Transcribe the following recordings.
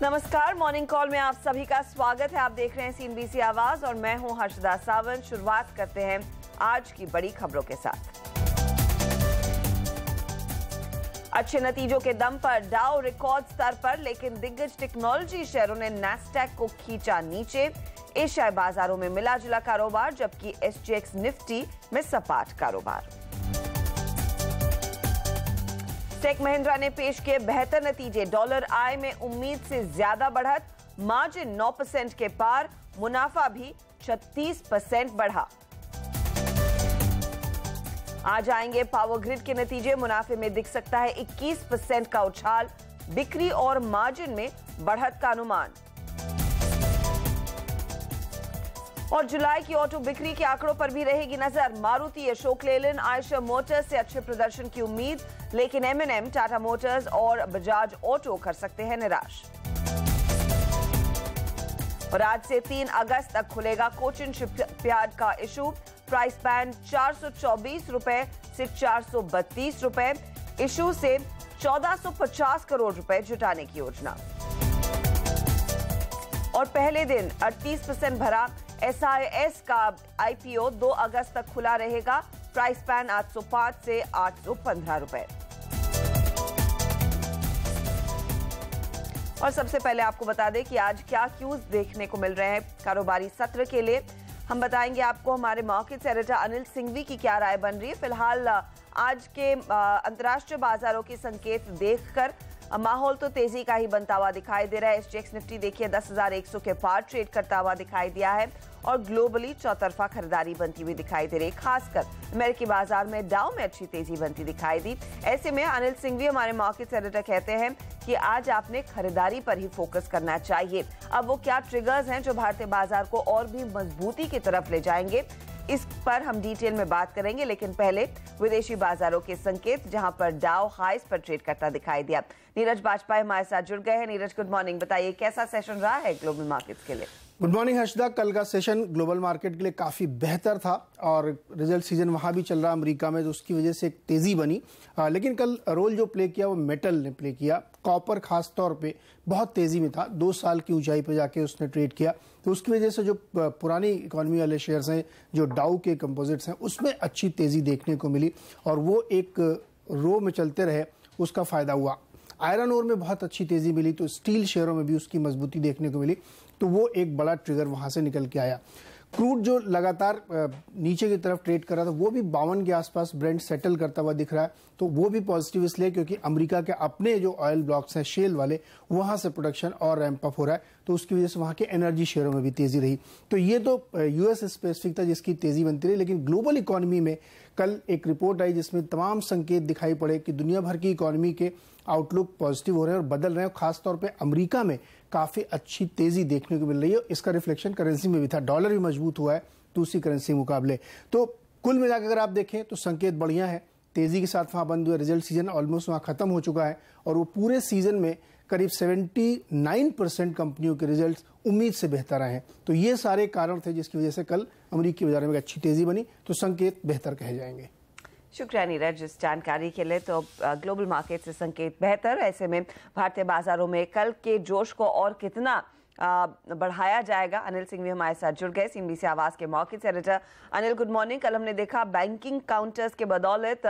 नमस्कार, morning call में आप सभी का स्वागत है। आप देख रहे हैं CNBC आवाज और मैं हूं हर्षदा सावंत। शुरुआत करते हैं आज की बड़ी खबरों के साथ। अच्छे नतीजों के दम पर डाउ रिकॉर्ड स्तर पर, लेकिन दिग्गज टेक्नोलॉजी शेयरों ने नैस्डैक को खींचा नीचे। एशियाई बाजारों में मिला जुला कारोबार, जबकि SGX निफ्टी में सपाट कारोबार। टेक महिंद्रा ने पेश किए बेहतर नतीजे। डॉलर आय में उम्मीद से ज्यादा बढ़त, मार्जिन 9% के पार, मुनाफा भी 36% बढ़ा। आज आएंगे पावर ग्रिड के नतीजे। मुनाफे में दिख सकता है 21% का उछाल, बिक्री और मार्जिन में बढ़त का अनुमान। और जुलाई की ऑटो बिक्री के आंकड़ों पर भी रहेगी नजर। मारुति, अशोक लेलैंड, आयशर मोटर्स से अच्छे प्रदर्शन की उम्मीद, लेकिन M&M, टाटा मोटर्स और बजाज ऑटो कर सकते हैं निराश। और आज से 3 अगस्त तक खुलेगा कोचिन शिपयार्ड का इशू। प्राइस बैंड 424 रुपए से 432 रुपए। इशू से 1450 करोड़ रुपए जुटाने की योजना। और पहले दिन 38% भरा SIS का IPO 2 अगस्त तक खुला रहेगा। प्राइस बैंड 805 से 815 रुपए। और सबसे पहले आपको बता दें कि आज क्या क्यूज देखने को मिल रहे हैं कारोबारी सत्र के लिए। हम बताएंगे आपको हमारे मार्केट एडिटर अनिल सिंघवी की क्या राय बन रही है। फिलहाल आज के अंतर्राष्ट्रीय बाजारों के संकेत देखकर माहौल तो तेजी का ही बनता हुआ दिखाई दे रहा है। SGX निफ्टी देखिए 10,100 के पार ट्रेड करता हुआ दिखाई दिया है और ग्लोबली चौतरफा खरीदारी बनती हुई दिखाई दे रही है। खासकर अमेरिकी बाजार में डाउ में अच्छी तेजी बनती दिखाई दी। ऐसे में अनिल सिंघवी हमारे मार्केट एडिटर कहते हैं कि आज आपने खरीदारी पर ही फोकस करना चाहिए। अब वो क्या ट्रिगर्स हैं जो भारतीय बाजार को और भी मजबूती की तरफ ले जाएंगे, इस पर हम डिटेल में बात करेंगे। लेकिन पहले विदेशी बाजारों के संकेत, जहां पर डाउ हाइस पर ट्रेड करता दिखाई दिया। नीरज बाजपेयी हमारे साथ जुड़ गए हैं। Neeraj, good morning. बताइए कैसा सेशन रहा है ग्लोबल मार्केट्स के लिए? Good morning Harshada. कल का सेशन ग्लोबल मार्केट के लिए काफी बेहतर था और रिजल्ट सीजन वहां भी चल रहा अमेरिका में, तो उसकी वजह से एक तेजी बनी। लेकिन कल रोल जो प्ले किया वो मेटल ने प्ले किया। कॉपर खास तौर पे बहुत तेजी में था, 2 साल की ऊंचाई पर जाके उसने ट्रेड किया। तो उसकी वजह से जो पुरानी इकोनॉमी वाले शेयर्स हैं, जो डाउ के कंपोजिट्स हैं, उसमें अच्छी तेजी देखने को मिली और वो एक रो में चलते रहे, उसका फायदा हुआ। आयरन ओर में बहुत अच्छी तेजी मिली, तो स्टील शेयरों में भी उसकी मजबूती देखने को मिली, तो वो एक बड़ा ट्रिगर वहां से निकल के आया। क्रूड जो लगातार नीचे की तरफ ट्रेड कर रहा था, वो भी 52 के आसपास ब्रेंट सेटल करता हुआ दिख रहा है। तो वो भी पॉजिटिव इसलिए क्योंकि अमेरिका के अपने जो ऑयल ब्लॉक्स हैं शेल वाले, वहां से प्रोडक्शन और रैंप अप हो रहा है, तो उसकी वजह से वहां के एनर्जी शेयरों में भी तेजी रही। तो ये तो US स्पेसिफिक था जिसकी तेजी बनती रही। लेकिन ग्लोबल इकोनॉमी में कल एक रिपोर्ट आई जिसमें तमाम संकेत दिखाई पड़े कि दुनिया भर की इकोनॉमी के आउटलुक पॉजिटिव हो रहे हैं और बदल रहे हैं। खासतौर पर अमेरिका में काफी अच्छी तेजी देखने को मिल रही है। इसका रिफ्लेक्शन करेंसी में भी था। डॉलर भी मजबूत हुआ है दूसरी करेंसी के मुकाबले। तो कुल मिलाकर अगर आप देखें तो संकेत बढ़िया है। तेजी के साथ वहां बंद हुए। रिजल्ट सीजन ऑलमोस्ट वहां खत्म हो चुका है और वो पूरे सीजन में करीब 79% कंपनियों के रिजल्ट्स उम्मीद से बेहतर आए हैं। तो ये सारे कारण थे जिसकी वजह से कल अमेरिकी बाजार में अच्छी तेजी बनी। तो संकेत बेहतर कहे जाएंगे। शुक्रिया नीरज इस जानकारी के लिए। तो ग्लोबल मार्केट से संकेत बेहतर। ऐसे में भारतीय बाजारों में कल के जोश को और कितना बढ़ाया जाएगा, अनिल सिंघवी हमारे साथ जुड़ गए, CNBC आवाज के market editor. Anil, good morning. कल हमने देखा बैंकिंग काउंटर्स के बदौलत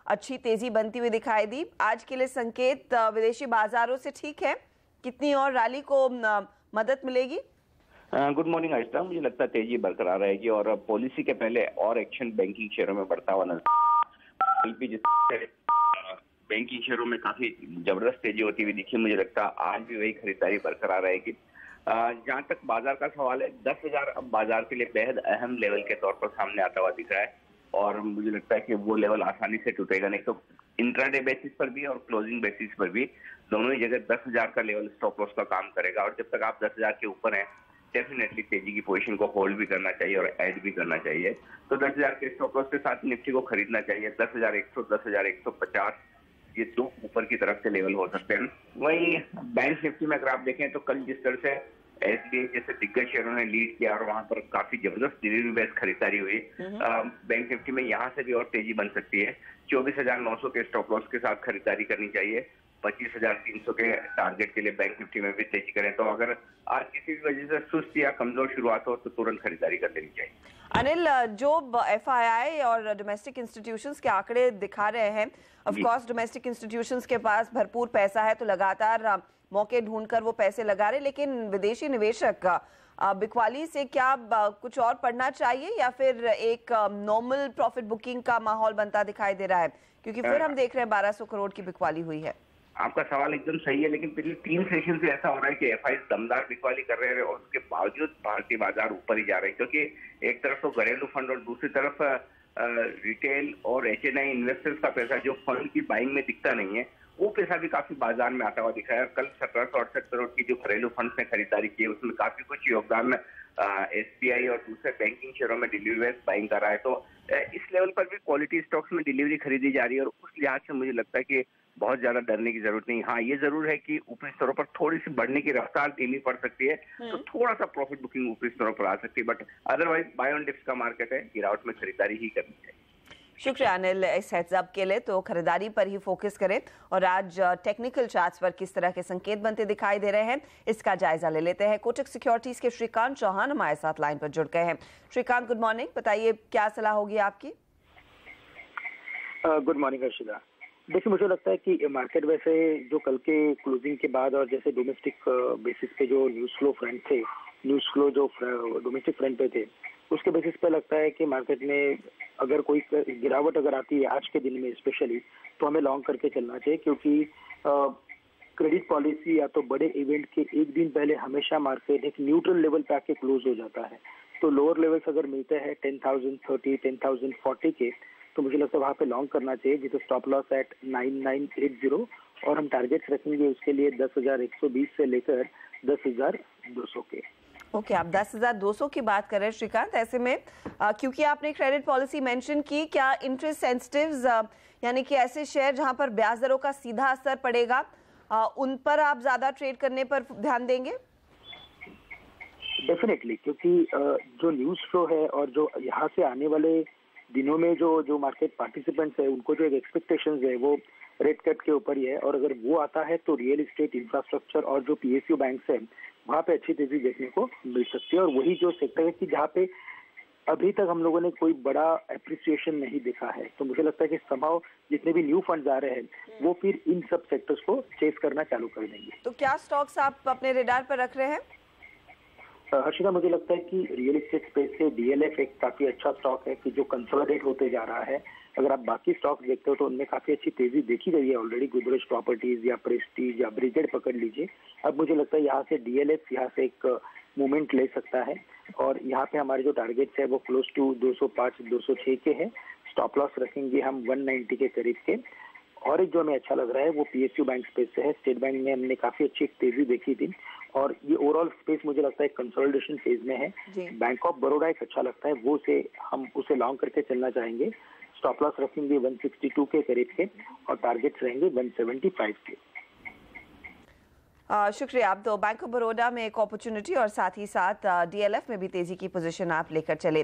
अच्छी तेजी बनती हुई दिखाई दी। आज के लिए संकेत विदेशी बाजारों से ठीक है, कितनी और रैली को मदद मिलेगी? Good morning Ayesha. मुझे लगता है तेजी बरकरार रहेगी और पॉलिसी के पहले और एक्शन बैंकिंग शेयरों में बढ़ता हुआ नजर। बैंकिंग शेयरों में काफी जबरदस्त तेजी होती हुई दिखी। मुझे लगता है आज भी वही खरीदारी बरकरार रहेगी। जहां तक बाजार का सवाल है, 10,000 अब बाजार के लिए बेहद अहम लेवल के तौर पर सामने आता हुआ दिख रहा है और मुझे लगता है कि वो लेवल आसानी से टूटेगा नहीं। तो इंट्राडे बेसिस पर भी और क्लोजिंग बेसिस पर भी दोनों ही जगह 10,000 का लेवल स्टॉप लॉस का काम करेगा और जब तक आप 10,000 के ऊपर हैं, डेफिनेटली तेजी की पोजीशन को होल्ड भी करना चाहिए और ऐड भी करना चाहिए। तो 10,000 के स्टॉप लॉस के साथ निफ्टी को खरीदना चाहिए। 10,100, 10,150 ये 2 ऊपर की तरफ से लेवल हो सकते हैं। वहीं बैंक निफ्टी में अगर आप देखें तो कल जिस तरह से SBI जैसे दिग्गज शेयरों ने लीड किया और वहां पर काफी जबरदस्त डिलीवरी बेस्ड खरीदारी हुई, बैंक निफ्टी में यहाँ से भी और तेजी बन सकती है। 24,900 के स्टॉप लॉस के साथ खरीदारी करनी चाहिए। 25,300 के टारगेट के लिए बैंक निफ्टी में भी तेजी करें। तो अगर आज किसी भी वजह से सुस्त या कमजोर शुरुआत हो तो तुरंत खरीदारी कर लेनी चाहिए। अनिल, जो FII और डोमेस्टिक इंस्टीट्यूशंस के आंकड़े दिखा रहे हैं, ऑफ कोर्स डोमेस्टिक इंस्टीट्यूशंस के पास भरपूर पैसा है तो लगातार मौके ढूंढकर वो पैसे लगा रहे, लेकिन विदेशी निवेशक बिकवाली से क्या कुछ और पढ़ना चाहिए या फिर एक नॉर्मल प्रॉफिट बुकिंग का माहौल बनता दिखाई दे रहा है? क्योंकि फिर हम देख रहे हैं 1200 करोड़ की बिकवाली हुई है। आपका सवाल एकदम सही है, लेकिन पिछले 3 सेशन से ऐसा हो रहा है कि FIs दमदार बिकवाली कर रहे हैं और उसके बावजूद भारतीय बाजार ऊपर ही जा रहे हैं, क्योंकि एक तरफ तो घरेलू फंड और दूसरी तरफ रिटेल और HNI इन्वेस्टर्स का पैसा जो फंड की बाइंग में दिखता नहीं है, वो पैसा भी काफी बाजार में आता हुआ दिखा है। कल 1768 करोड़ की जो घरेलू फंड ने खरीदारी की है उसमें काफी कुछ योगदान SBI और दूसरे बैंकिंग शेयरों में डिलीवरी बाइंग कर रहा है। तो इस लेवल पर भी क्वालिटी स्टॉक्स में डिलीवरी खरीदी जा रही है और उस लिहाज से मुझे लगता है कि बहुत ज्यादा डरने की जरूरत नहीं। हाँ, ये जरूर है कि ऊपरी स्तरों पर थोड़ी सी बढ़ने की रफ्तार धीमी पड़ सकती है, तो थोड़ा सा प्रॉफिट बुकिंग ऊपरी स्तरों पर आ सकती है, but otherwise buy on dips का मार्केट है, गिरावट में खरीदारी ही करनी चाहिए। शुक्रिया अनिल इस हेड्स अप के लिए। तो खरीदारी पर ही फोकस करें और आज टेक्निकल चार्ट्स पर किस तरह के संकेत बनते दिखाई दे रहे हैं इसका जायजा ले लेते हैं। कोटक सिक्योरिटीज के श्रीकांत चौहान हमारे साथ लाइन पर जुड़ गए हैं। श्रीकांत, गुड मॉर्निंग, बताइए क्या सलाह होगी आपकी? Good morning Harshita. देखिए, मुझे लगता है कि मार्केट वैसे जो कल के क्लोजिंग के बाद और जैसे डोमेस्टिक बेसिस पे जो न्यूज फ्लो फ्रंट थे, न्यूज फ्लो जो डोमेस्टिक फ्रंट पे थे, उसके बेसिस पे लगता है कि मार्केट में अगर कोई गिरावट अगर आती है आज के दिन में स्पेशली, तो हमें लॉन्ग करके चलना चाहिए, क्योंकि क्रेडिट पॉलिसी या तो बड़े इवेंट के एक दिन पहले हमेशा मार्केट एक न्यूट्रल लेवल पे आके क्लोज हो जाता है। तो लोअर लेवल्स अगर मिलते हैं 10,030, 10,040 के, तो मुझे लगता है वहाँ पे लॉन्ग करना चाहिए, जिसे स्टॉप लॉस एट 9980 और हम टारगेट्स रखेंगे उसके लिए 10,120 से लेकर 10,200 के। ओके, आप 10,200 की बात कर रहे हैं श्रीकांत। ऐसे में क्योंकि आपने क्रेडिट पॉलिसी मेंशन की, क्या इंटरेस्ट सेंसिटिव्स यानी कि ऐसे शेयर जहां पर ब्याज दरों का सीधा असर पड़ेगा, उन पर आप ज्यादा ट्रेड करने पर ध्यान देंगे? डेफिनेटली, क्योंकि जो न्यूज फ्लो है और जो यहाँ से आने वाले दिनों में जो मार्केट पार्टिसिपेंट्स है उनको जो एक एक्सपेक्टेशंस है वो रेट कट के ऊपर ही है, और अगर वो आता है तो रियल एस्टेट, इंफ्रास्ट्रक्चर और जो PSU बैंक्स है वहाँ पे अच्छी तेजी देखने को मिल सकती है। और वही जो सेक्टर है कि जहाँ पे अभी तक हम लोगों ने कोई बड़ा एप्रिसिएशन नहीं देखा है, तो मुझे लगता है कि संभव जितने भी न्यू फंड्स आ रहे हैं वो फिर इन सब सेक्टर्स को चेस करना चालू कर देंगे। तो क्या स्टॉक्स आप अपने रेडार पर रख रहे हैं? हर्षिता, मुझे लगता है कि रियल एस्टेट स्पेस से DLF एक काफी अच्छा स्टॉक है कि जो कंसोलिडेट होते जा रहा है। अगर आप बाकी स्टॉक्स देखते हो तो उनमें काफी अच्छी तेजी देखी गई है ऑलरेडी, गोदरेज प्रॉपर्टीज या प्रेस्टीज या ब्रिगेड पकड़ लीजिए। अब मुझे लगता है यहाँ से DLF यहाँ से एक मूवमेंट ले सकता है, और यहाँ पे हमारे जो टारगेट्स है वो क्लोज टू 205, 206 के हैं। स्टॉप लॉस रखेंगे हम 190 के करीब के। और एक जो हमें अच्छा लग रहा है वो PSU बैंक स्पेस से है। स्टेट बैंक में हमने काफी अच्छी तेजी देखी थी, और ये ओवरऑल स्पेस मुझे लगता है कंसोलिडेशन फेज में है। बैंक ऑफ बड़ौदा एक अच्छा लगता है, वो से हम उसे लॉन्ग करके चलना चाहेंगे। स्टॉप लॉस रखेंगे 162 के करीब के और टारगेट्स रहेंगे 175 के। शुक्रिया। आप तो बैंक ऑफ बड़ौदा में एक अपॉर्चुनिटी और साथ ही साथ DLF में भी तेजी की पोजीशन आप लेकर चले।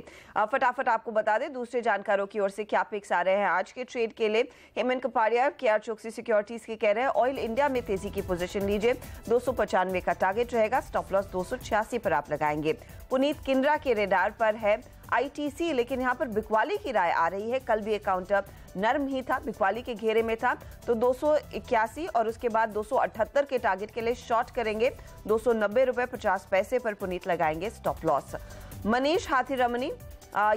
फटाफट आपको बता दें दूसरे जानकारों की ओर से क्या पिक्स आ रहे हैं आज के ट्रेड के लिए। हेमंत कपाड़िया KR चोकसी सिक्योरिटीज के कह रहे हैं ऑयल इंडिया में तेजी की पोजीशन लीजिए, 295 का टारगेट रहेगा, स्टॉप लॉस 286 पर आप लगाएंगे। पुनीत किंद्रा के रेडार पर है ITC, लेकिन यहाँ पर बिकवाली की राय आ रही है। कल भी एक काउंटर नर्म ही था, बिकवाली के घेरे में था, तो 281 और उसके बाद 278 के टारगेट के लिए शॉर्ट करेंगे। 290 रुपए 50 पैसे पर पुनीत लगाएंगे स्टॉप लॉस। मनीष हाथीरमनी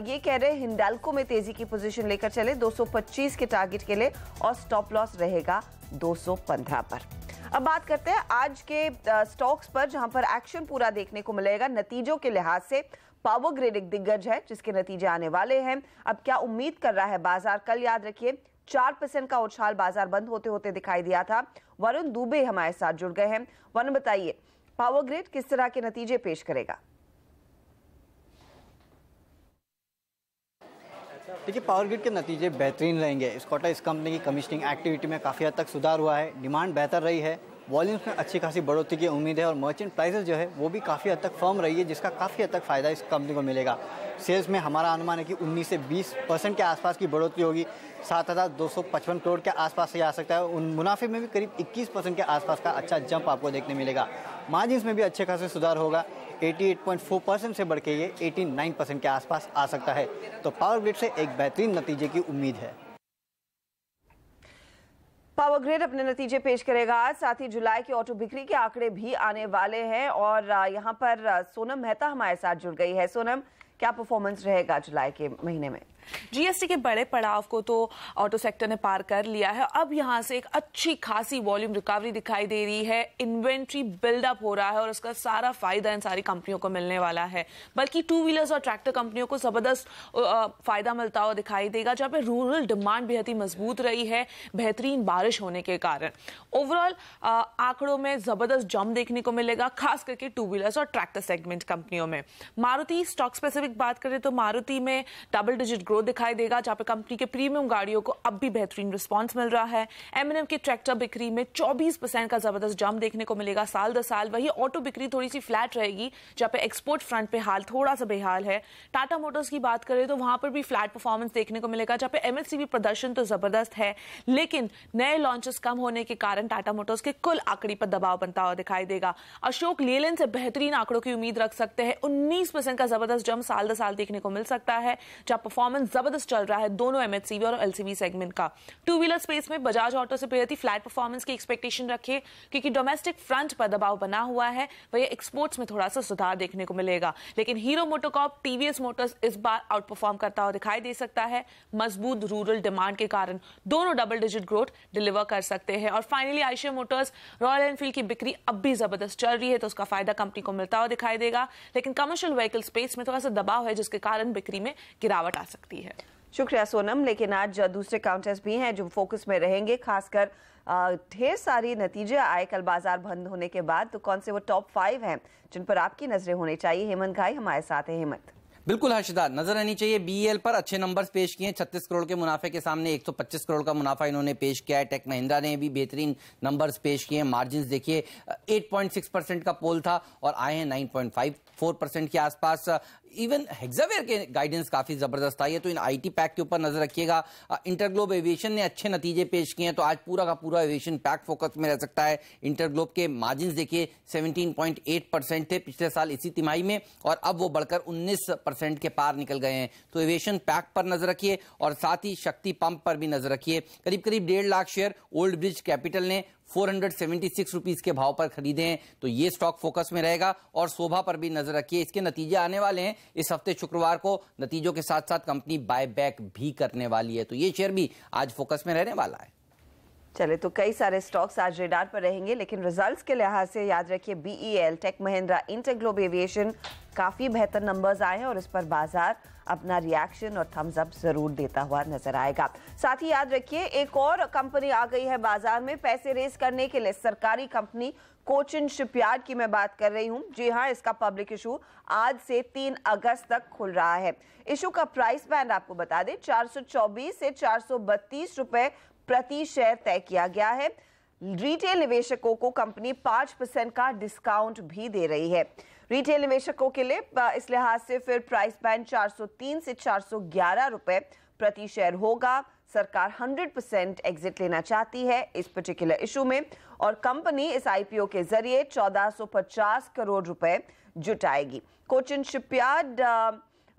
ये कह रहे हैं हिंडाल्को में तेजी की पोजीशन लेकर चले, 225 के टारगेट के लिए और स्टॉप लॉस रहेगा 215 पर। अब बात करते हैं आज के स्टॉक्स पर जहां पर एक्शन पूरा देखने को मिलेगा। नतीजों के लिहाज से पावर ग्रिड एक दिग्गज है जिसके नतीजे आने वाले हैं। अब क्या उम्मीद कर रहा है बाजार? कल याद रखिए 4% का उछाल बाजार बंद होते होते दिखाई दिया था। वरुण दुबे हमारे साथ जुड़ गए हैं। वरुण, बताइए पावर ग्रिड किस तरह के नतीजे पेश करेगा? देखिए, पावर ग्रिड के नतीजे बेहतरीन रहेंगे। इस क्वार्टर इस कंपनी की कमीशनिंग एक्टिविटी में काफ़ी हद तक सुधार हुआ है, डिमांड बेहतर रही है, वॉल्यूम्स में अच्छी खासी बढ़ोतरी की उम्मीद है और मर्चेंट प्राइसेस जो है वो भी काफ़ी हद तक फर्म रही है, जिसका काफ़ी हद तक फ़ायदा इस कंपनी को मिलेगा। सेल्स में हमारा अनुमान है कि 19 से 20% के आसपास की बढ़ोतरी होगी। 7,255 करोड़ के आसपास से आ सकता है। मुनाफे में भी करीब 21% के आसपास का अच्छा जंप आपको देखने मिलेगा। मार्जिन्स में भी अच्छे खासे सुधार होगा। 88.4% से बढ़ के ये 89% के आसपास आ सकता है। तो पावर ग्रिड से एक बेहतरीन नतीजे की उम्मीद है। पावर ग्रिड अपने नतीजे पेश करेगा आज। साथ ही जुलाई के ऑटो बिक्री के आंकड़े भी आने वाले हैं और यहाँ पर सोनम मेहता हमारे साथ जुड़ गई है। सोनम, क्या परफॉर्मेंस रहेगा जुलाई के महीने में? जीएसटी के बड़े पड़ाव को तो ऑटो सेक्टर ने पार कर लिया है। अब यहां से एक अच्छी खासी वॉल्यूम रिकवरी दिखाई दे रही है। इन्वेंट्री बिल्डअप हो रहा है और उसका सारा फायदा इन सारी कंपनियों को मिलने वाला है। बल्कि टू व्हीलर्स और ट्रैक्टर कंपनियों को जबरदस्त फायदा मिलता हुआ दिखाई देगा, जहां पे रूरल डिमांड बेहद ही मजबूत रही है बेहतरीन बारिश होने के कारण। ओवरऑल आंकड़ों में जबरदस्त जंप देखने को मिलेगा, खास करके टू व्हीलर्स और ट्रैक्टर सेगमेंट कंपनियों में। मारुति स्टॉक स्पेसिफिक बात करें तो मारुति में डबल डिजिट ग्रोथ दिखाई देगा, जहां पे कंपनी के प्रीमियम गाड़ियों को अब भी बेहतरीन रिस्पांस मिल रहा है। एमएनएम की ट्रैक्टर बिक्री में 24% का जबरदस्त जंप देखने को मिलेगा साल दर साल। वही ऑटो बिक्री थोड़ी सी फ्लैट रहेगी, जहां पे एक्सपोर्ट फ्रंट पे हाल थोड़ा सा बेहाल है। टाटा मोटर्स की बात करें तो वहां पर भी फ्लैट परफॉर्मेंस देखने को मिलेगा, जहां पे एमएससीवी प्रदर्शन तो जबरदस्त है, लेकिन नए लॉन्चेस कम होने के कारण टाटा मोटर्स के कुल आंकड़े पर दबाव बनता हुआ दिखाई देगा। अशोक लेलैंड से बेहतरीन आंकड़ों की उम्मीद रख सकते हैं। 19% का जबरदस्त जंप साल दर साल देखने को मिल सकता है, जहां परफॉर्मेंस जबरदस्त चल रहा है दोनों एमएचसीवी और एलसीवी सेगमेंट का। टू व्हीलर स्पेस में बजाज ऑटो से बेहद ही फ्लैट परफॉर्मेंस की एक्सपेक्टेशन रखिए, क्योंकि डोमेस्टिक फ्रंट पर दबाव बना हुआ है, वही एक्सपोर्ट्स में थोड़ा सा सुधार देखने को मिलेगा। लेकिन हीरो मोटोकॉर्प, टीवीएस मोटर्स इस बार आउट परफॉर्म करता हुआ दिखाई दे सकता है। मजबूत रूरल डिमांड के कारण दोनों डबल डिजिट ग्रोथ डिलीवर कर सकते हैं। और finally Eicher Motors, royal Enfield की बिक्री अब भी जबरदस्त चल रही है, तो उसका फायदा कंपनी को मिलता हुआ दिखाई देगा। लेकिन कमर्शियल व्हीकल स्पेस में थोड़ा सा दबाव है, जिसके कारण बिक्री में गिरावट आ सकती है। शुक्रिया सोनम। लेकिन आज दूसरे काउंटर्स भी हैं जो फोकस में रहेंगे, खासकर ढेर सारी नतीजे आए कल बाजार बंद होने के बाद। तो कौन से वो टॉप 5 हैं जिन पर आपकी नजरें होनी चाहिए? हेमंत घाई हमारे साथ है। हेमंत, बिल्कुल हर्षदा, नजर रहनी चाहिए। बीईएल पर अच्छे नंबर्स पेश किए। 36 करोड़ के मुनाफे के सामने 125 करोड़ का मुनाफा इन्होंने पेश किया है। टेक महिंद्रा ने भी बेहतरीन नंबर्स पेश किए। मार्जिन्स देखिए 8.6% का पोल था और आए हैं 9.54% के आसपास। इवन हेक्सावेयर के गाइडेंस काफी जबरदस्त आई है, तो इन आईटी पैक के ऊपर नजर रखिएगा। इंटरग्लोब एविएशन ने अच्छे नतीजे पेश किए हैं, तो आज पूरा का पूरा एविएशन पैक फोकस में रह सकता है। इंटरग्लोब के मार्जिन्स देखिए 17.8% थे पिछले साल इसी तिमाही में, और अब वो बढ़कर 19% के पार निकल गए हैं। तो एविएशन पैक पर नजर रखिए और साथ ही शक्ति पंप पर भी नजर रखिए। करीब करीब 1.5 lakh share old bridge capital ने 476 रुपीस के भाव पर खरीदे हैं, तो ये स्टॉक फोकस में रहेगा। और शोभा पर भी नजर रखिए, इसके नतीजे आने वाले हैं इस हफ्ते शुक्रवार को। नतीजों के साथ साथ कंपनी बाय बैक भी करने वाली है, तो ये शेयर भी आज फोकस में रहने वाला है। चले, तो कई सारे स्टॉक्स आज रेडार पर रहेंगे, लेकिन रिजल्ट्स के लिहाज से याद रखिए BEL, Tech Mahindra, InterGlobe Aviation काफी बेहतर नंबर्स आए हैं और इस पर बाजार अपना रिएक्शन और थम्स अप जरूर देता हुआ नजर आएगा। साथ ही याद रखिए एक और कंपनी आ गई है बाजार में पैसे रेस करने के लिए, सरकारी कंपनी कोचिन शिपयार्ड की मैं बात कर रही हूं। जी हां, इसका पब्लिक इशू आज से 3 अगस्त तक खुल रहा है। इशू का प्राइस बैंड आपको बता दें 424 से 432 रुपए प्रति शेयर तय किया गया है। रिटेल निवेशकों को कंपनी 5% का डिस्काउंट भी दे रही है। रिटेल निवेशकों के लिए इस लिहाज से फिर प्राइस बैंड 403 से 411 रुपए प्रति शेयर होगा। सरकार 100% एग्जिट लेना चाहती है इस पर्टिकुलर इशू में, और कंपनी इस आईपीओ के जरिए 1450 करोड़ रुपए जुटाएगी। कोचिन शिपयार्ड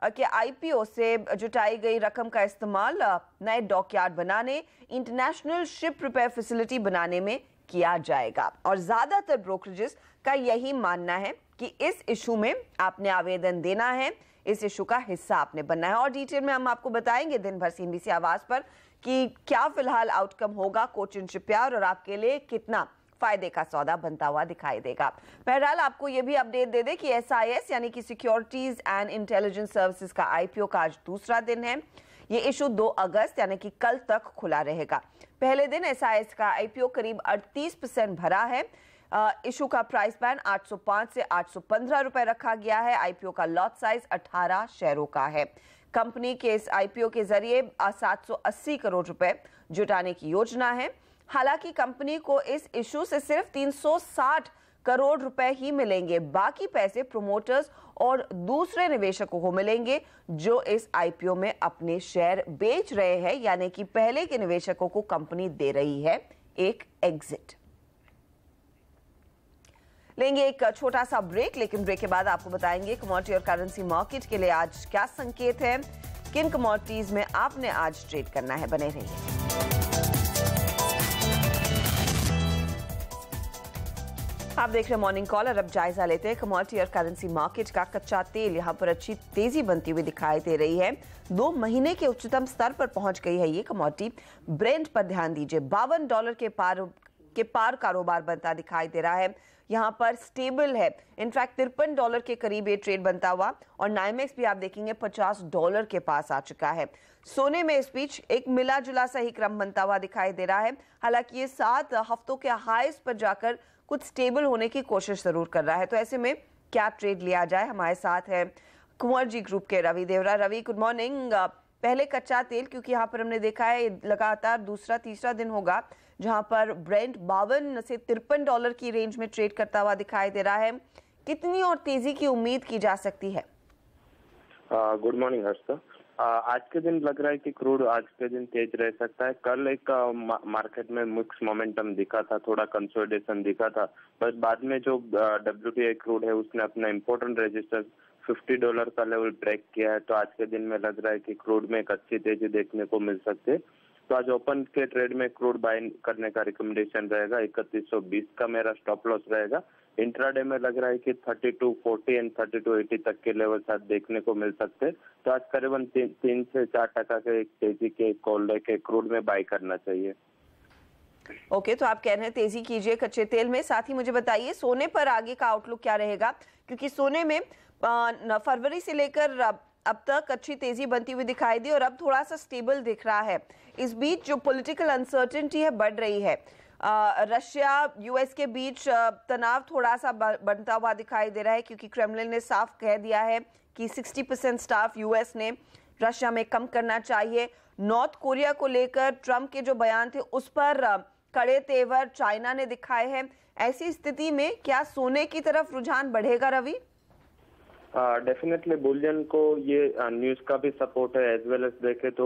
के आईपीओ से जुटाई गई रकम का इस्तेमाल नए डॉकयार्ड बनाने, इंटरनेशनल शिप रिपेयर फैसिलिटी बनाने में किया जाएगा। और ज्यादातर ब्रोकरेजेस का यही मानना है कि इस इशू में आपने आवेदन देना है, इस इशू का हिस्सा आपने बनना है। और डिटेल में हम आपको बताएंगे दिन भर सीएनबीसी आवाज पर कि क्या फिलहाल आउटकम होगा कोचिन शिपयार्ड और आपके लिए कितना फायदे का सौदा बनता हुआ दिखाई देगा। बहरहाल आपको यह भी अपडेट दे दे कि एसआईएस यानी कि सिक्योरिटीज एंड इंटेलिजेंस सर्विसेज का आईपीओ का आज दूसरा दिन है। ये इशू 2 अगस्त यानी कि कल तक खुला रहेगा। पहले दिन एसआईएस का आईपीओ करीब 38% भरा है। इशू का प्राइस बैंड 805 से 815 रुपए रखा गया है। आईपीओ का लॉट साइज 18 शेयरों का है। कंपनी के इस आईपीओ के जरिए 780 करोड़ रुपए जुटाने की योजना है। हालांकि कंपनी को इस इशू से सिर्फ 360 करोड़ रुपए ही मिलेंगे। बाकी पैसे प्रोमोटर्स और दूसरे निवेशकों को मिलेंगे जो इस आईपीओ में अपने शेयर बेच रहे हैं, यानी कि पहले के निवेशकों को कंपनी दे रही है एक एग्जिट। लेंगे एक छोटा सा ब्रेक, लेकिन ब्रेक के बाद आपको बताएंगे कमोडिटी और करेंसी मार्केट के लिए आज क्या संकेत है, किन कमोडिटीज में आपने आज ट्रेड करना है। बने रहिए। आप देख रहे हैं मॉर्निंग कॉल और अब जायजा लेते हैं कमोडिटी और करेंसी मार्केट का। कच्चा तेल यहां पर अच्छी तेजी बनती हुई दिखाई दे रही है। 2 महीने के उच्चतम स्तर पर पहुंच गई है ये कमोडिटी। ब्रेंट पर ध्यान दीजिए, $52 के पार कारोबार बनता दिखाई दे रहा है। यहां पर स्टेबल है, इनफैक्ट $53 के करीब ये ट्रेड बनता हुआ, और नाइमेक्स भी आप देखेंगे $50 के पास आ चुका है। सोने में इस बीच एक मिला जुला सा ही क्रम बनता हुआ दिखाई दे रहा है। हालांकि ये 7 हफ्तों के हाईस पर जाकर कुछ स्टेबल होने की कोशिश जरूर कर रहा है। तो ऐसे में क्या ट्रेड लिया जाए, हमारे साथ है कुंवरजी ग्रुप के रवि देवरा। Ravi, good morning. पहले कच्चा तेल, क्योंकि यहाँ पर हमने देखा है लगातार दूसरा तीसरा दिन होगा जहां पर ब्रेंट $52 से $53 की रेंज में ट्रेड करता हुआ दिखाई दे रहा है। कितनी और तेजी की उम्मीद की जा सकती है? Good morning Harsha. आज के दिन लग रहा है कि क्रूड आज के दिन तेज रह सकता है। कल एक मार्केट में मिक्स मोमेंटम दिखा था, थोड़ा कंसोलिडेशन दिखा था, बस बाद में जो WTI क्रूड है उसने अपना इम्पोर्टेंट रजिस्टर $50 का लेवल ब्रेक किया है। तो आज के दिन में लग रहा है कि क्रूड में एक अच्छी तेजी देखने को मिल सकती है। तो आज ओपन के ट्रेड में क्रूड बाय करने का रिकमेंडेशन रहेगा। 3120 का मेरा स्टॉप लॉस रहेगा। इंट्राडे में लग रहा है कि 3240 एंड 3280 तक के लेवल साथ देखने को मिल सकते हैं। तो आज करीबन 3 से 4% के एक तेजी के कॉल लेके क्रूड में बाय करना चाहिए। ओके, तो आप कह रहे हैं तेजी कीजिए कच्चे तेल में। साथ ही मुझे बताइए सोने पर आगे का आउटलुक क्या रहेगा, क्योंकि सोने में फरवरी से लेकर अब तक अच्छी तेजी बनती हुई दिखाई दी और अब थोड़ा सा स्टेबल दिख रहा है। इस बीच जो पॉलिटिकल अनसर्टेनिटी है बढ़ रही है। रशिया यूएस के बीच तनाव थोड़ा सा बनता हुआ दिखाई दे रहा है, क्योंकि क्रेमलिन ने साफ कह दिया है कि 60% स्टाफ यूएस ने रशिया में कम करना चाहिए। नॉर्थ कोरिया को लेकर ट्रंप के जो बयान थे उस पर कड़े तेवर चाइना ने दिखाए हैं। ऐसी स्थिति में क्या सोने की तरफ रुझान बढ़ेगा रवि? डेफिनेटली बुलियन को ये न्यूज का भी सपोर्ट है, एज वेल एज देखे तो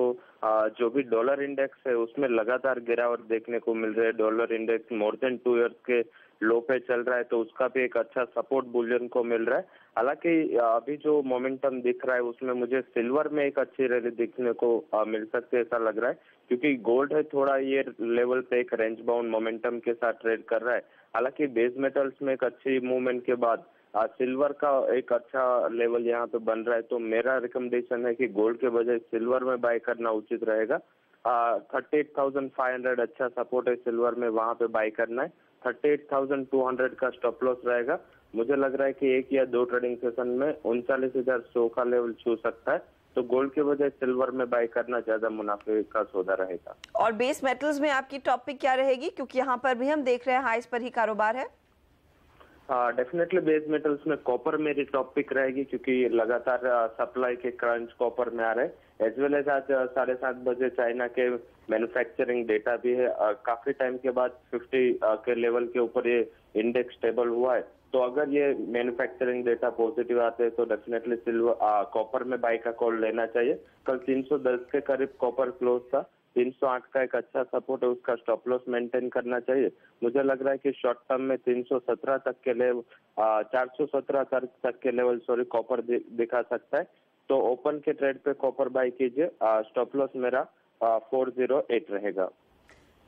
जो भी डॉलर इंडेक्स है उसमें लगातार गिरावट देखने को मिल रही है। Dollar index more than 2 years के लो पे चल रहा है, तो उसका भी एक अच्छा सपोर्ट बुलियन को मिल रहा है। हालांकि अभी जो मोमेंटम दिख रहा है उसमें मुझे सिल्वर में एक अच्छी रैली दिखने को मिल सकती है, ऐसा लग रहा है, क्योंकि गोल्ड है थोड़ा ये लेवल पे एक रेंज बाउंड मोमेंटम के साथ ट्रेड कर रहा है। हालांकि बेस मेटल्स में एक अच्छी मूवमेंट के बाद सिल्वर का एक अच्छा लेवल यहाँ पे बन रहा है। तो मेरा रिकमेंडेशन है कि गोल्ड के बजाय सिल्वर में बाय करना उचित रहेगा। 38,500 अच्छा सपोर्ट है सिल्वर में, वहां पे बाय करना है। 38,200 का स्टॉप लॉस रहेगा। मुझे लग रहा है कि 1 या 2 ट्रेडिंग सेशन में 39,100 का लेवल छू सकता है। तो गोल्ड के बजाय सिल्वर में बाय करना ज्यादा मुनाफे का सौदा रहेगा। और बेस मेटल्स में आपकी टॉपिक क्या रहेगी, क्योंकि यहाँ पर भी हम देख रहे हैं हाईस पर ही कारोबार है? डेफिनेटली बेस मेटल्स में कॉपर मेरी टॉप पिक रहेगी, क्योंकि लगातार सप्लाई के क्रंच कॉपर में आ रहे हैं। एज वेल एज आज 7:30 बजे चाइना के मैन्युफैक्चरिंग डेटा भी है। काफी टाइम के बाद 50 के लेवल के ऊपर ये इंडेक्स स्टेबल हुआ है। तो अगर ये मैन्युफैक्चरिंग डेटा पॉजिटिव आते हैं तो डेफिनेटली सिल्वर कॉपर में बाय का कॉल लेना चाहिए। कल 310 के करीब कॉपर क्लोज था। 308 का एक अच्छा सपोर्ट है, उसका स्टॉप लॉस मेंटेन करना चाहिए। मुझे लग रहा है कि शॉर्ट टर्म में 317 तक के लेवल 417 तक के लेवल कॉपर दिखा सकता है। तो ओपन के ट्रेड पे कॉपर बाय कीजिए। स्टॉप लॉस मेरा 408 रहेगा।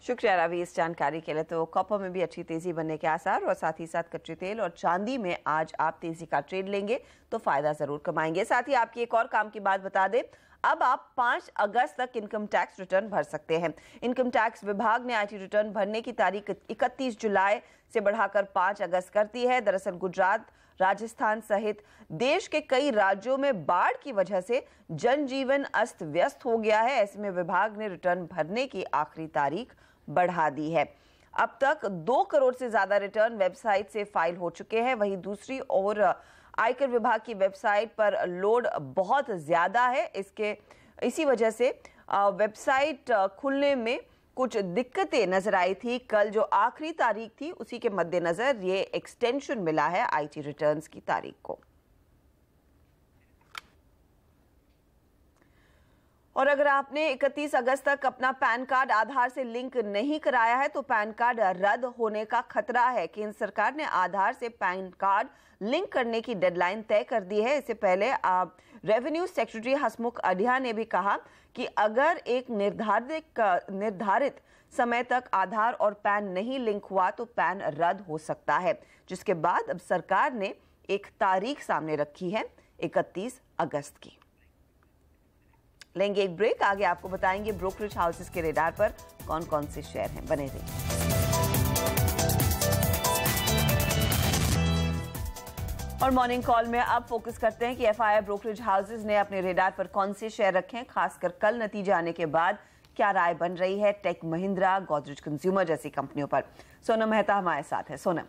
शुक्रिया रवि इस जानकारी के लिए। तो कॉपर में भी अच्छी तेजी बनने के आसार, और साथ ही साथ कच्चे तेल और चांदी में आज आप तेजी का ट्रेड लेंगे तो फायदा जरूर कमाएंगे। साथ ही आपकी एक और काम की बात बता दें, अब आप 5 अगस्त तक इनकम टैक्स रिटर्न भर सकते हैं। इनकम टैक्स विभाग ने आईटी रिटर्न भरने की तारीख 31 जुलाई से बढ़ाकर 5 अगस्त कर दी है। दरअसल गुजरात, राजस्थान सहित देश के कई राज्यों में बाढ़ की वजह से जनजीवन अस्त व्यस्त हो गया है। ऐसे में विभाग ने रिटर्न भरने की आखिरी तारीख बढ़ा दी है। अब तक 2 करोड़ से ज्यादा रिटर्न वेबसाइट से फाइल हो चुके हैं। वहीं दूसरी ओर आयकर विभाग की वेबसाइट पर लोड बहुत ज्यादा है। इसी वजह से वेबसाइट खुलने में कुछ दिक्कतें नजर आई थी। कल जो आखिरी तारीख थी उसी के मद्देनजर ये एक्सटेंशन मिला है आईटी रिटर्न्स की तारीख को। और अगर आपने 31 अगस्त तक अपना पैन कार्ड आधार से लिंक नहीं कराया है तो पैन कार्ड रद्द होने का खतरा है। केंद्र सरकार ने आधार से पैन कार्ड लिंक करने की डेडलाइन तय कर दी है। इससे पहले रेवेन्यू सेक्रेटरी हसमुख अढ़िया ने भी कहा कि अगर एक निर्धारित समय तक आधार और पैन नहीं लिंक हुआ तो पैन रद्द हो सकता है, जिसके बाद अब सरकार ने एक तारीख सामने रखी है 31 अगस्त की। लेंगे एक ब्रेक, आगे आपको बताएंगे ब्रोकरेज हाउसेस के रेडार पर कौन कौन से शेयर हैं। बने रहिए। और मॉर्निंग कॉल में अब फोकस करते हैं कि एफआईआई ब्रोकरेज हाउसेस ने अपने रेडार पर कौन से शेयर रखे हैं, खासकर कल नतीजे आने के बाद क्या राय बन रही है टेक महिंद्रा, गोदरेज कंज्यूमर जैसी कंपनियों पर। सोनम मेहता हमारे साथ है। सोनम,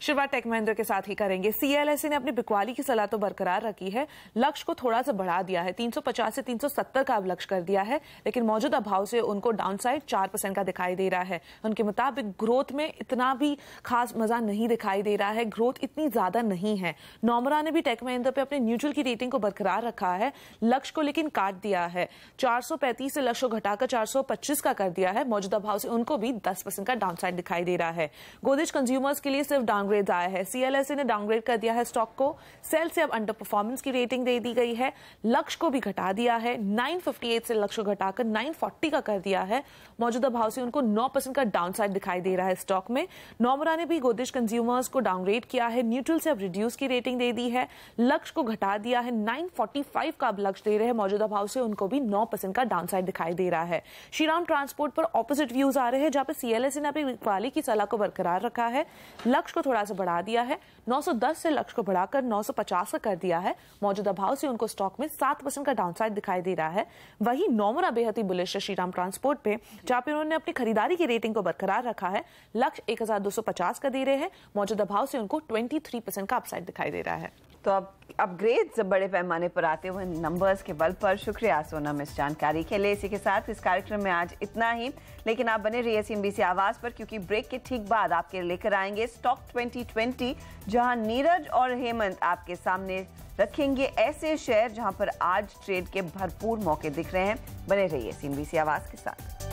शुरुआत टेक महिंद्रा के साथ ही करेंगे। सीएलएसए ने अपनी बिकवाली की सलाह तो बरकरार रखी है, लक्ष्य को थोड़ा सा बढ़ा दिया है, 350 से 370 का अब लक्ष्य कर दिया है, लेकिन मौजूदा भाव से उनको डाउनसाइड 4% का दिखाई दे रहा है। उनके मुताबिक ग्रोथ में इतना भी खास मजा नहीं दिखाई दे रहा है, ग्रोथ इतनी ज्यादा नहीं है। नोमरा ने भी टेक महिंद्रा पे अपने न्यूट्रल की रेटिंग को बरकरार रखा है, लक्ष्य को लेकिन काट दिया है, 435 से लक्ष्य को घटाकर 425 का कर दिया है। मौजूदा भाव से उनको भी 10% का डाउनसाइड दिखाई दे रहा है। गोदरेज कंज्यूमर्स के लिए सिर्फ डाउनग्रेड आया है। सीएलएसए ने डाउनग्रेड कर दिया है स्टॉक को, सेल से अब अंडर परफॉर्मेंस की रेटिंग दे दी गई है, लक्ष्य को भी घटा दिया है, 958 से लक्ष्य को घटाकर 940 का कर दिया है। मौजूदा भाव से उनको 9% का डाउनसाइड दिखाई दे रहा है स्टॉक में। नोमरा ने भी गोदरेज कंज्यूमर्स को डाउनग्रेड किया है, न्यूट्रल से अब रिड्यूस की रेटिंग दे दी है, लक्ष्य को घटा दिया है, 945 का अब लक्ष्य दे रहे हैं। मौजूदा भाव से उनको भी 9% का डाउनसाइड दिखाई दे रहा है। श्रीराम ट्रांसपोर्ट पर ऑपोजिट व्यूज आ रहे हैं, जहां पे सीएलएसए ने अपनी बिकवाली की सलाह को बरकरार रखा है, लक्ष्य को थोड़ा सा बढ़ा दिया है, 910 से लक्ष्य को बढ़ाकर 950 का कर दिया है। मौजूदा भाव से उनको स्टॉक में 7% का डाउनसाइड दिखाई दे रहा है। वहीं नोमरा बेहद ही बुलिश है श्रीराम ट्रांसपोर्ट पे, जहां पे उन्होंने अपनी खरीदारी की रेटिंग को बरकरार रखा है, लक्ष्य 1250 का दे रहे हैं। मौजूदा भाव से उनको 23% का अपसाइड दिखाई दे रहा है। तो अब अपग्रेड्स बड़े पैमाने पर आते हुए नंबर्स के बल पर। शुक्रिया सोनम इस जानकारी के लिए। इसी के साथ इस कार्यक्रम में आज इतना ही, लेकिन आप बने रहिए CNBC आवाज पर, क्योंकि ब्रेक के ठीक बाद आपके लेकर आएंगे स्टॉक 2020, जहां नीरज और हेमंत आपके सामने रखेंगे ऐसे शेयर जहां पर आज ट्रेड के भरपूर मौके दिख रहे हैं। बने रहिए CNBC आवाज के साथ।